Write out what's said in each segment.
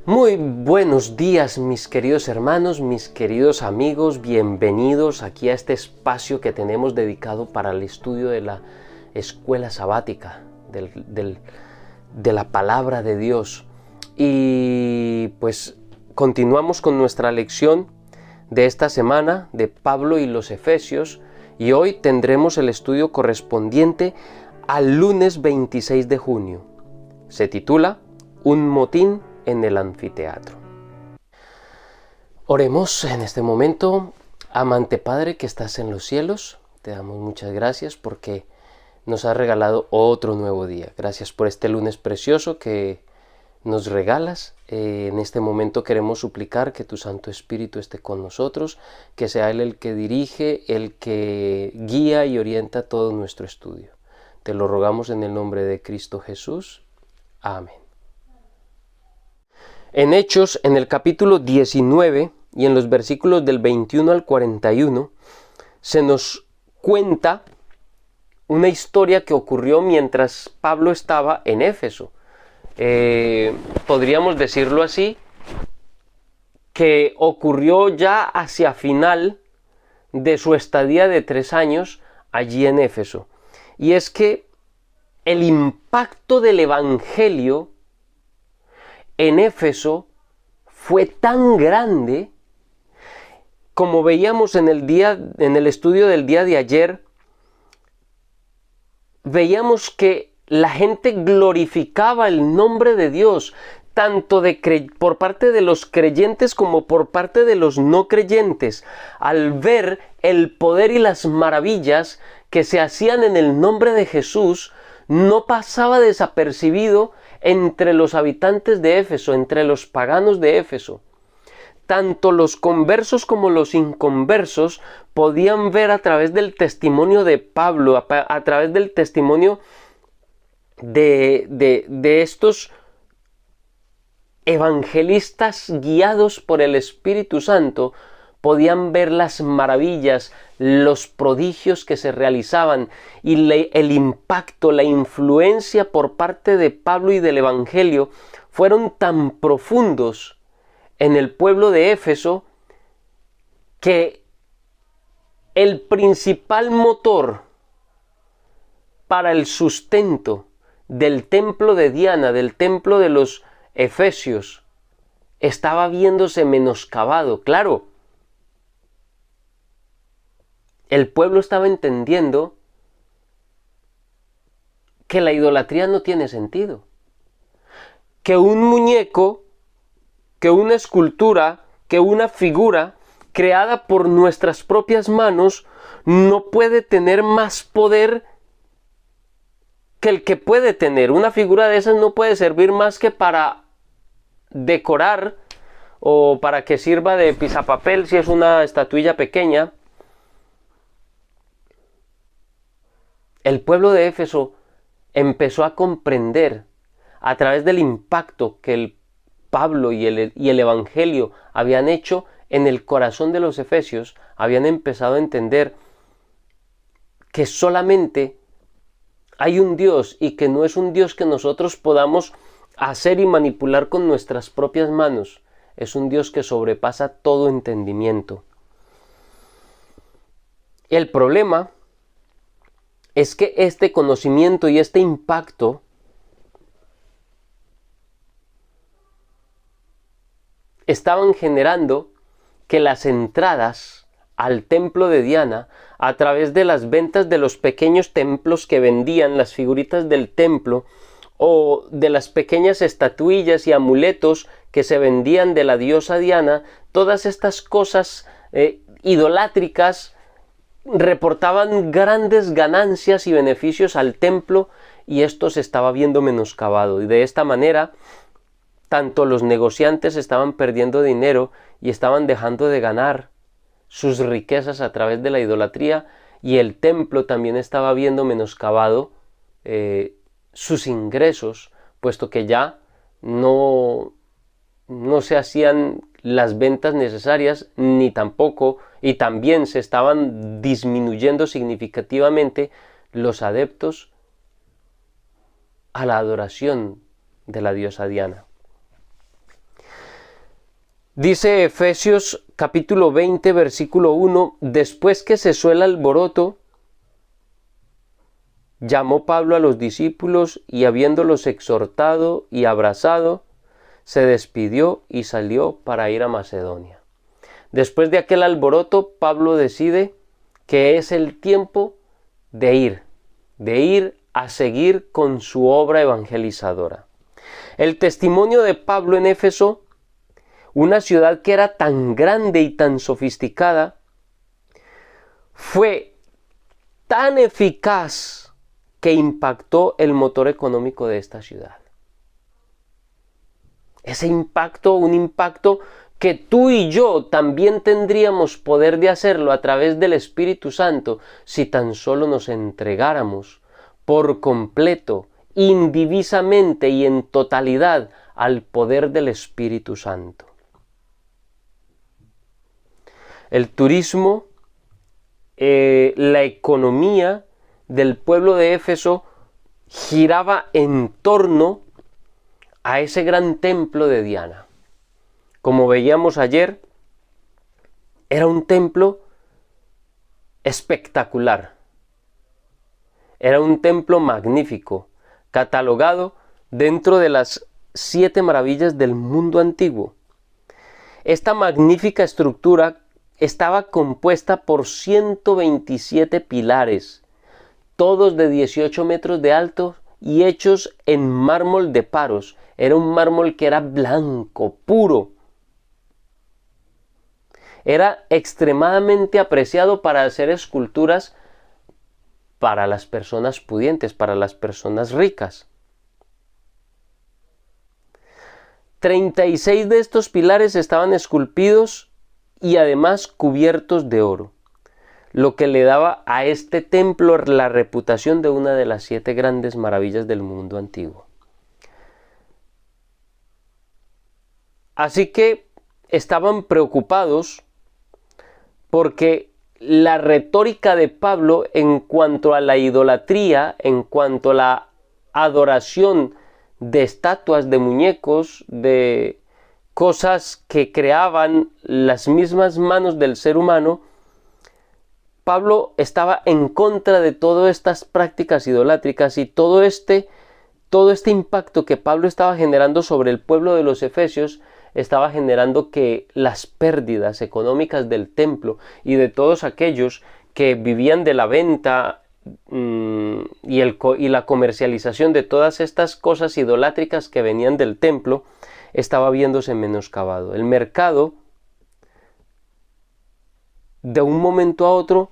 Muy buenos días, mis queridos hermanos, mis queridos amigos, bienvenidos aquí a este espacio que tenemos dedicado para el estudio de la escuela sabática, de la palabra de Dios. Y pues continuamos con nuestra lección de esta semana de Pablo y los Efesios, y hoy tendremos el estudio correspondiente al lunes 26 de junio. Se titula Un motín en el anfiteatro. Oremos en este momento. Amante Padre que estás en los cielos, te damos muchas gracias porque nos has regalado otro nuevo día. Gracias por este lunes precioso que nos regalas. En este momento queremos suplicar que tu Santo Espíritu esté con nosotros, que sea Él el que dirige, el que guía y orienta todo nuestro estudio. Te lo rogamos en el nombre de Cristo Jesús. Amén. En Hechos, en el capítulo 19 y en los versículos del 21 al 41, se nos cuenta una historia que ocurrió mientras Pablo estaba en Éfeso. Podríamos decirlo así, que ocurrió ya hacia final de su estadía de 3 años allí en Éfeso. Y es que el impacto del Evangelio en Éfeso fue tan grande, como veíamos en el estudio del día de ayer. Veíamos que la gente glorificaba el nombre de Dios, tanto por parte de los creyentes como por parte de los no creyentes, al ver el poder y las maravillas que se hacían en el nombre de Jesús. No pasaba desapercibido entre los habitantes de Éfeso, entre los paganos de Éfeso. Tanto los conversos como los inconversos podían ver a través del testimonio de Pablo, a través del testimonio de estos evangelistas guiados por el Espíritu Santo, podían ver las maravillas, los prodigios que se realizaban y el impacto, la influencia por parte de Pablo y del Evangelio fueron tan profundos en el pueblo de Éfeso que el principal motor para el sustento del templo de Diana, del templo de los Efesios, estaba viéndose menoscabado. Claro, el pueblo estaba entendiendo que la idolatría no tiene sentido, que un muñeco, que una escultura, que una figura creada por nuestras propias manos no puede tener más poder que el que puede tener. Una figura de esas no puede servir más que para decorar o para que sirva de pisapapel si es una estatuilla pequeña. El pueblo de Éfeso empezó a comprender a través del impacto que el Pablo y el Evangelio habían hecho en el corazón de los efesios. Habían empezado a entender que solamente hay un Dios y que no es un Dios que nosotros podamos hacer y manipular con nuestras propias manos. Es un Dios que sobrepasa todo entendimiento. El problema es que este conocimiento y este impacto estaban generando que las entradas al templo de Diana, a través de las ventas de los pequeños templos que vendían, las figuritas del templo, o de las pequeñas estatuillas y amuletos que se vendían de la diosa Diana, todas estas cosas idolátricas reportaban grandes ganancias y beneficios al templo, y esto se estaba viendo menoscabado. Y de esta manera, tanto los negociantes estaban perdiendo dinero y estaban dejando de ganar sus riquezas a través de la idolatría, y el templo también estaba viendo menoscabado sus ingresos, puesto que ya no se hacían las ventas necesarias, ni tampoco, y también se estaban disminuyendo significativamente los adeptos a la adoración de la diosa Diana. Dice Efesios capítulo 20, versículo 1, después que cesó el alboroto, llamó Pablo a los discípulos y habiéndolos exhortado y abrazado, se despidió y salió para ir a Macedonia. Después de aquel alboroto, Pablo decide que es el tiempo de ir a seguir con su obra evangelizadora. El testimonio de Pablo en Éfeso, una ciudad que era tan grande y tan sofisticada, fue tan eficaz que impactó el motor económico de esta ciudad. Ese impacto, un impacto que tú y yo también tendríamos poder de hacerlo a través del Espíritu Santo si tan solo nos entregáramos por completo, indivisamente y en totalidad al poder del Espíritu Santo. El turismo, la economía del pueblo de Éfeso giraba en torno a ese gran templo de Diana. Como veíamos ayer, era un templo espectacular. Era un templo magnífico, catalogado dentro de las 7 maravillas del mundo antiguo. Esta magnífica estructura estaba compuesta por 127 pilares, todos de 18 metros de alto y hechos en mármol de Paros. Era un mármol que era blanco, puro. Era extremadamente apreciado para hacer esculturas para las personas pudientes, para las personas ricas. 36 de estos pilares estaban esculpidos y además cubiertos de oro, lo que le daba a este templo la reputación de una de las 7 grandes maravillas del mundo antiguo. Así que estaban preocupados porque la retórica de Pablo en cuanto a la idolatría, en cuanto a la adoración de estatuas, de muñecos, de cosas que creaban las mismas manos del ser humano, Pablo estaba en contra de todas estas prácticas idolátricas y todo este impacto que Pablo estaba generando sobre el pueblo de los Efesios estaba generando que las pérdidas económicas del templo y de todos aquellos que vivían de la venta y la comercialización de todas estas cosas idolátricas que venían del templo estaba viéndose menoscabado. El mercado de un momento a otro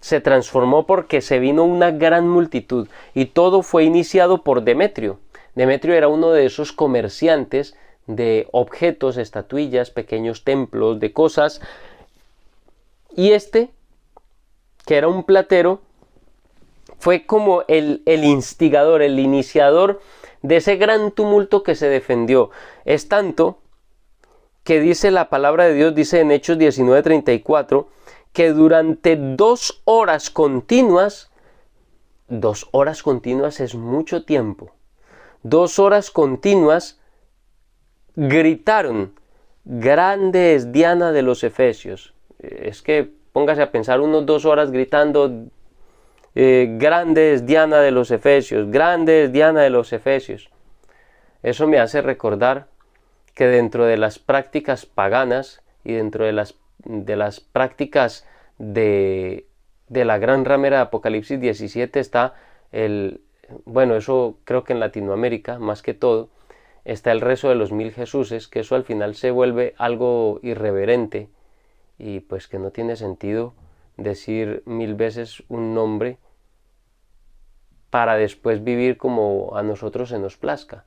se transformó porque se vino una gran multitud y todo fue iniciado por Demetrio. Demetrio era uno de esos comerciantes de objetos, estatuillas, pequeños templos, de cosas, y que era un platero, fue como el instigador, el iniciador de ese gran tumulto que se defendió. Es tanto que dice la palabra de Dios, dice en Hechos 19:34, que durante 2 horas continuas, 2 horas continuas es mucho tiempo, 2 horas continuas gritaron, grande es Diana de los Efesios. Es que póngase a pensar unos 2 horas gritando, grande es Diana de los Efesios, grande es Diana de los Efesios. Eso me hace recordar que dentro de las prácticas paganas y dentro de las prácticas de la gran ramera de Apocalipsis 17 está eso creo que en Latinoamérica más que todo, está el rezo de los 1000 Jesuses, que eso al final se vuelve algo irreverente y pues que no tiene sentido decir 1000 veces un nombre para después vivir como a nosotros se nos plazca.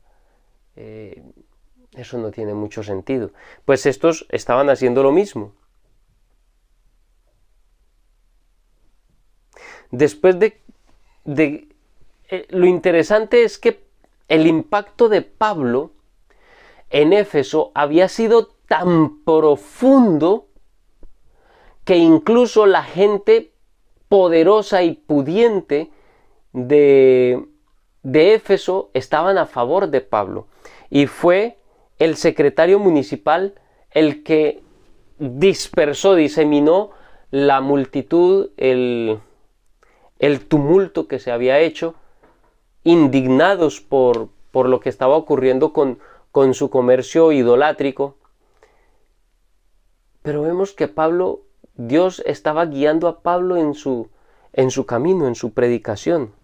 Eso no tiene mucho sentido. Pues estos estaban haciendo lo mismo. Después lo interesante es que el impacto de Pablo en Éfeso había sido tan profundo que incluso la gente poderosa y pudiente de Éfeso estaban a favor de Pablo. Y fue el secretario municipal, el que dispersó, diseminó la multitud, el tumulto que se había hecho, indignados por lo que estaba ocurriendo con su comercio idolátrico. Pero vemos que Dios estaba guiando a Pablo en su camino, en su predicación.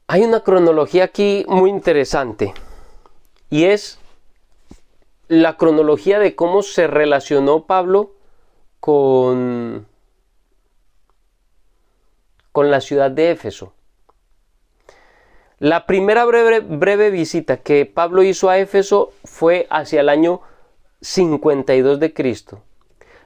Hay una cronología aquí muy interesante, y es la cronología de cómo se relacionó Pablo con la ciudad de Éfeso. La primera breve visita que Pablo hizo a Éfeso fue hacia el año 52 de Cristo.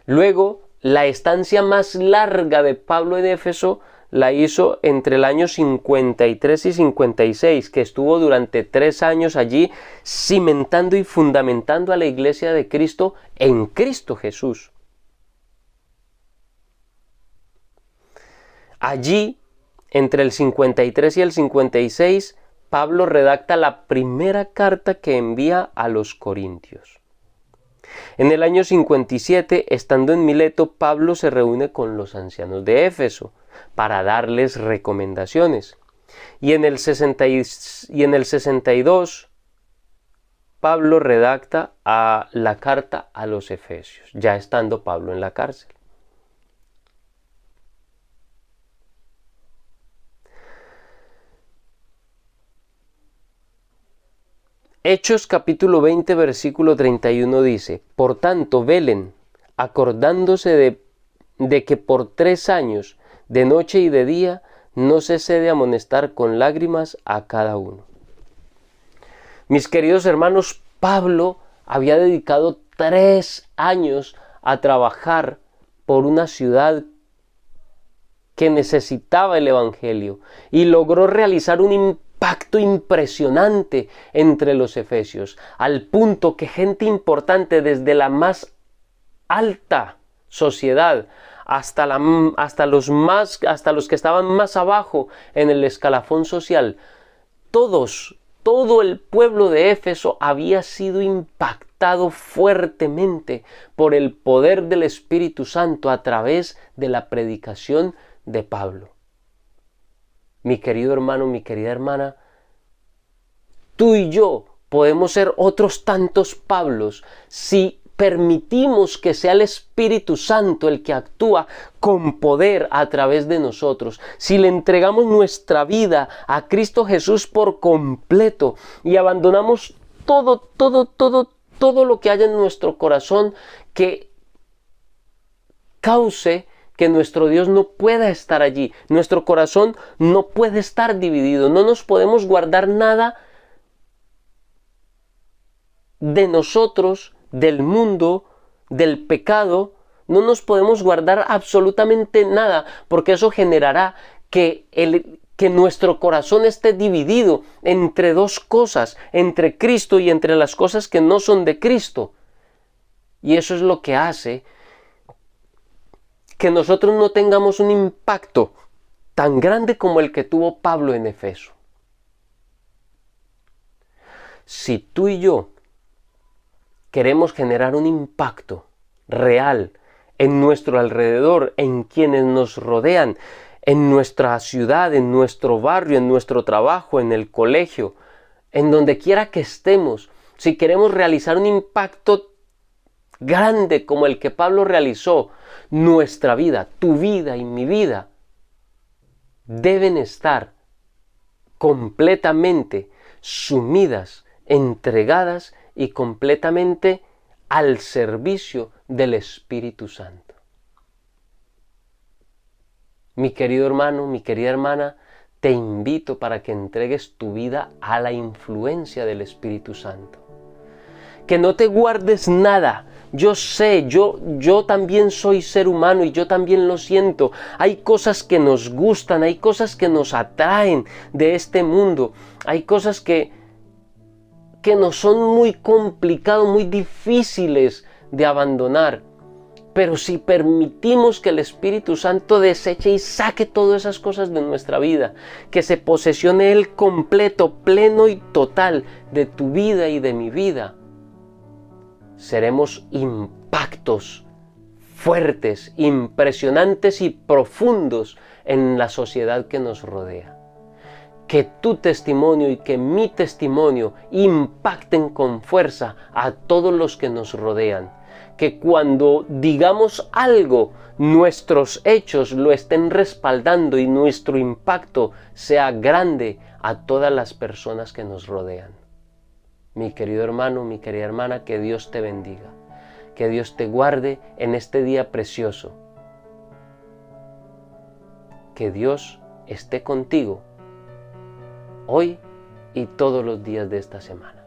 Luego, la estancia más larga de Pablo en Éfeso la hizo entre el año 53 y 56, que estuvo durante 3 años allí cimentando y fundamentando a la iglesia de Cristo en Cristo Jesús. Allí, entre el 53 y el 56, Pablo redacta la primera carta que envía a los Corintios. En el año 57, estando en Mileto, Pablo se reúne con los ancianos de Éfeso para darles recomendaciones. Y en el 62, Pablo redacta la carta a los Efesios, ya estando Pablo en la cárcel. Hechos capítulo 20 versículo 31 dice: por tanto velen, acordándose de que por 3 años, de noche y de día, no cese de amonestar con lágrimas a cada uno. Mis queridos hermanos, Pablo había dedicado 3 años a trabajar por una ciudad que necesitaba el evangelio y logró realizar un impacto impresionante entre los efesios, al punto que gente importante desde la más alta sociedad hasta los que estaban más abajo en el escalafón social, todo el pueblo de Éfeso había sido impactado fuertemente por el poder del Espíritu Santo a través de la predicación de Pablo. Mi querido hermano, mi querida hermana, tú y yo podemos ser otros tantos Pablos si permitimos que sea el Espíritu Santo el que actúa con poder a través de nosotros, si le entregamos nuestra vida a Cristo Jesús por completo y abandonamos todo lo que haya en nuestro corazón que cause que nuestro Dios no pueda estar allí. Nuestro corazón no puede estar dividido, no nos podemos guardar nada de nosotros, del mundo, del pecado, no nos podemos guardar absolutamente nada, porque eso generará que nuestro corazón esté dividido entre 2 cosas, entre Cristo y entre las cosas que no son de Cristo. Y eso es lo que hace que nosotros no tengamos un impacto tan grande como el que tuvo Pablo en Éfeso. Si tú y yo queremos generar un impacto real en nuestro alrededor, en quienes nos rodean, en nuestra ciudad, en nuestro barrio, en nuestro trabajo, en el colegio, en donde quiera que estemos, si queremos realizar un impacto grande como el que Pablo realizó, nuestra vida, tu vida y mi vida, deben estar completamente sumidas, entregadas y completamente al servicio del Espíritu Santo. Mi querido hermano, mi querida hermana, te invito para que entregues tu vida a la influencia del Espíritu Santo. Que no te guardes nada. Yo sé, yo también soy ser humano y yo también lo siento. Hay cosas que nos gustan, hay cosas que nos atraen de este mundo. Hay cosas que nos son muy complicados, muy difíciles de abandonar. Pero si permitimos que el Espíritu Santo deseche y saque todas esas cosas de nuestra vida, que se posesione Él completo, pleno y total de tu vida y de mi vida, seremos impactos fuertes, impresionantes y profundos en la sociedad que nos rodea. Que tu testimonio y que mi testimonio impacten con fuerza a todos los que nos rodean. Que cuando digamos algo, nuestros hechos lo estén respaldando y nuestro impacto sea grande a todas las personas que nos rodean. Mi querido hermano, mi querida hermana, que Dios te bendiga. Que Dios te guarde en este día precioso. Que Dios esté contigo hoy y todos los días de esta semana.